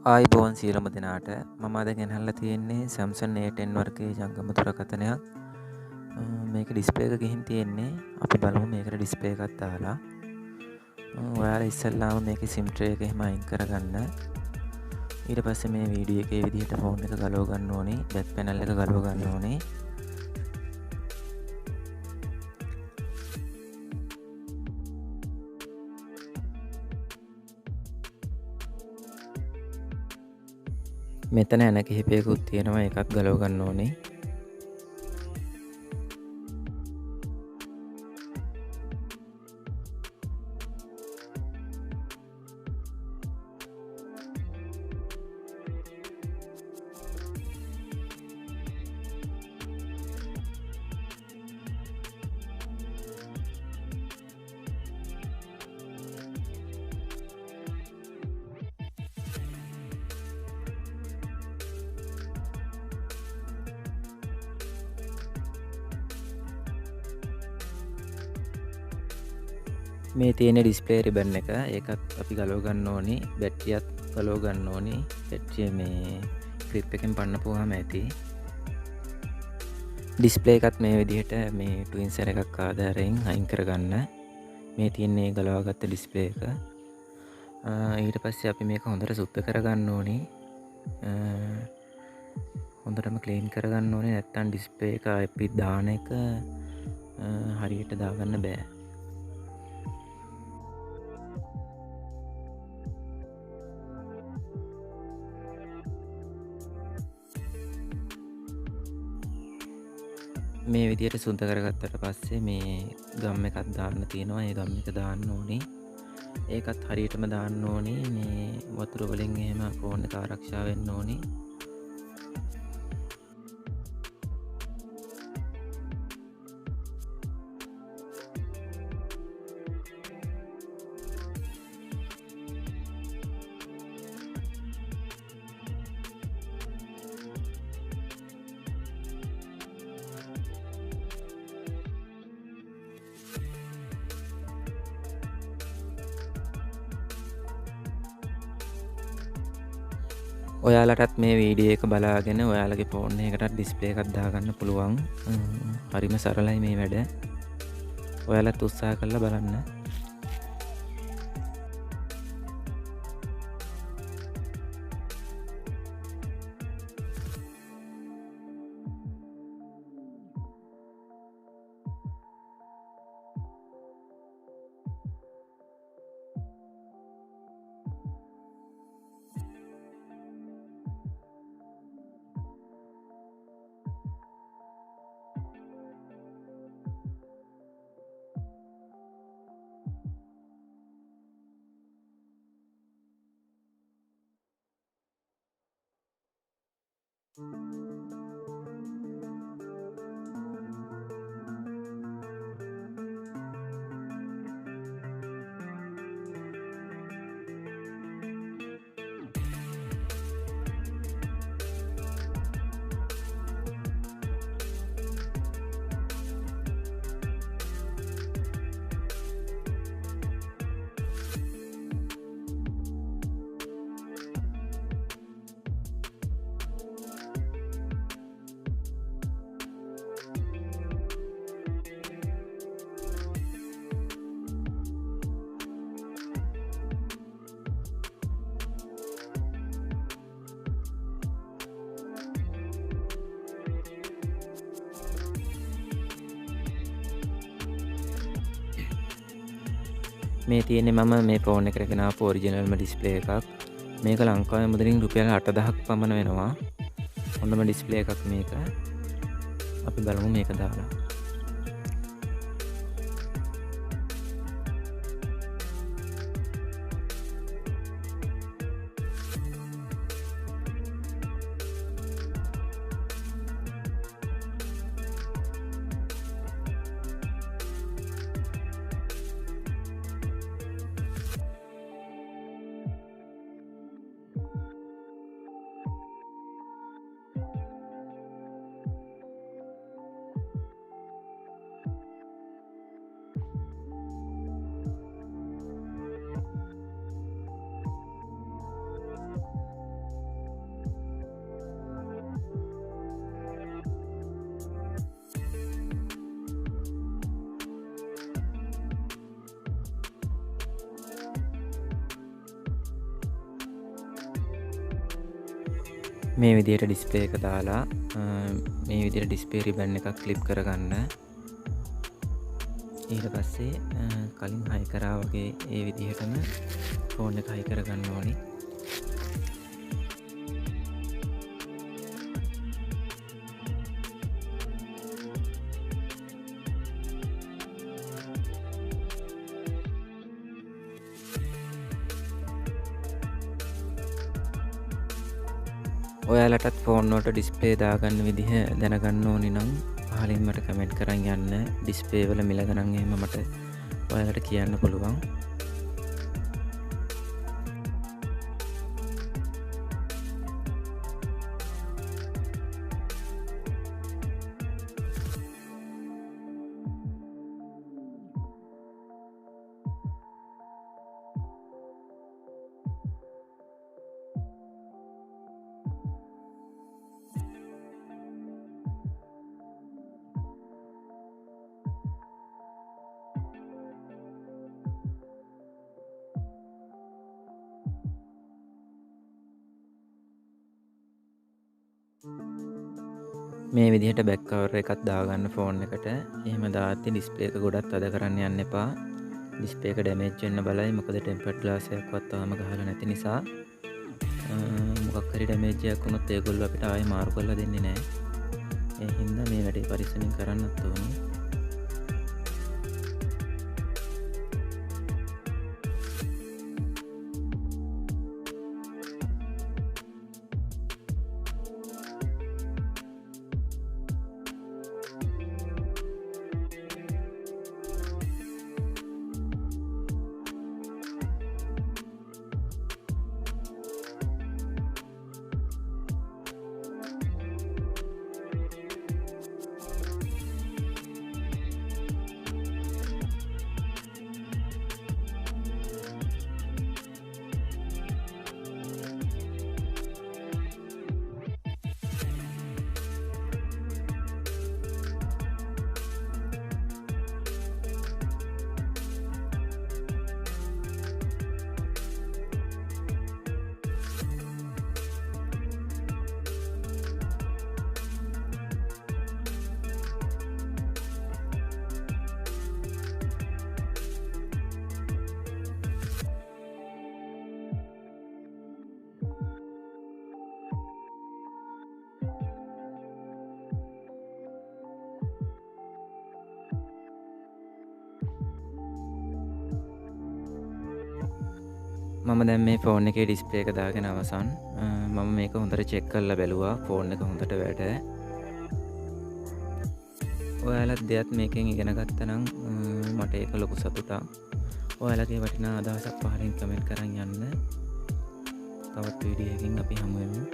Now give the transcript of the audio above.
ආයිබෝන් සියලුම දෙනාට මම අද ගෙනල්ලා තියෙන්නේ Samsung A10 වර්ගයේ ජංගම දුරකථනයක්. මේක ඩිස්ප්ලේ එක ගිහින් තියෙන්නේ. අපි බලමු මේකට ඩිස්ප්ලේ එකක් දාලා. ඔයාලා ඉස්සෙල්ලාම මේකේ SIM tray එක එහෙම අයින් කරගන්න. ඊට පස්සේ මේ වීඩියෝ එකේ විදිහට ෆෝන් එක ගලව ගන්න ඕනේ. බැක් පැනල් එක ගලව ගන්න ඕනේ. මෙතන ඇන කිහිපයකුත් තියෙනවා. එකක් ගලව ගන්න ඕනේ. මේ තියෙන ඩිස්ප්ලේ රිබන් එක ඒකත් අපි ගලව ගන්න ඕනේ. බැටරියත් ගලව ගන්න ඕනේ. බැටරිය මේ ක්ලිප් එකෙන් පන්නපුවාම ඇති. ඩිස්ප්ලේ එකත් මේ විදිහට මේ ට්වින්සර් එකක් ආධාරයෙන් අයින් කරගන්න. මේ තියෙන්නේ ගලවාගත්ත ඩිස්ප්ලේ එක. ඊට පස්සේ අපි මේක හොඳට සුද්ධ කරගන්න ඕනේ. හොඳටම ක්ලීන් කරගන්න ඕනේ. නැත්තම් ඩිස්ප්ලේ එක අපි දාන එක හරියට දාගන්න බෑ. මේ විදියට සුද්ධ කරගත්තට පස්සේ මේ ගම් එකක් දාන්න තියෙනවා. ඒ ගම් එක දාන්න ඕනේ. ඒකත් හරියටම දාන්න ඕනේ. මේ වතුර වලින් එහෙම ෆෝන් එක ආරක්ෂා වෙන්න ඕනේ. ඔයාලටත් මේ වීඩියෝ එක බලාගෙන ඔයාලගේ ෆෝන් එකටත් ඩිස්ප්ලේ එකක් දාගන්න පුළුවන්. හරිම සරලයි මේ වැඩ. ඔයාලත් උත්සාහ කරලා බලන්න. මේ තියෙන්නේ මම මේ ෆෝන් එකට ගෙන ආපු ඔරිජිනල්ම ඩිස්ප්ලේ එකක්. මේක ලංකාවේ මුදලින් රුපියල් 8,000ක් පමණ වෙනවා. හොඳම ඩිස්ප්ලේ එකක් මේක. අපි බලමු මේක දාලා. මේ විදිහට ඩිස්ප්ලේ එක දාලා මේ විදිහට ඩිස්ප්ලේ රිබන් එකක් ක්ලිප් කරගන්න. ඊට පස්සේ කලින් හයි කරා වගේ ඒ විදිහටම ෆෝන් එක හයි කරගන්න ඕනි. ඔයාලටත් ෆෝන් වලට ඩිස්ප්ලේ දාගන්න විදිහ දැනගන්න ඕනි නම් පහලින් මට කමෙන්ට් කරන් යන්න. ඩිස්ප්ලේ වල මිල ගණන් එහෙම මට ඔයාලට කියන්න පුළුවන්. මේ විදිහට බැක් කවර් එකක් දාගන්න ෆෝන් එකට. එහෙම දාද්දි ඩිස්ප්ලේ එක ගොඩක් තද කරන්න යන්න එපා. ඩිස්ප්ලේ එක ඩැමේජ් වෙන්න බලයි. මොකද ටෙම්පර්ඩ් ග්ලාස් එකක්වත් තාම ගහලා නැති නිසා මොකක් හරි ඩැමේජ් එකක් වුණොත් ඒගොල්ලෝ අපිට ආයෙ මාරු කරලා දෙන්නේ නැහැ. ඒ හින්දා මේ වැඩේ පරිස්සමින් කරන්නත් ඕනේ. මම දැන් මේ ෆෝන් එකේ ඩිස්ප්ලේ එක දාගෙන අවසන්. මම මේක හොඳට චෙක් කරලා බැලුවා ෆෝන් එක හොඳට වැඩ. ඔයාලත් දෙයක් මේකෙන් ඉගෙන ගත්තා නම් මට ඒක ලොකු සතුටක්. ඔයාලගේ වටිනා අදහසක් පහලින් කමෙන්ට් කරන් යන්න. තවත් වීඩියෝ එකකින් අපි හමු වෙමු.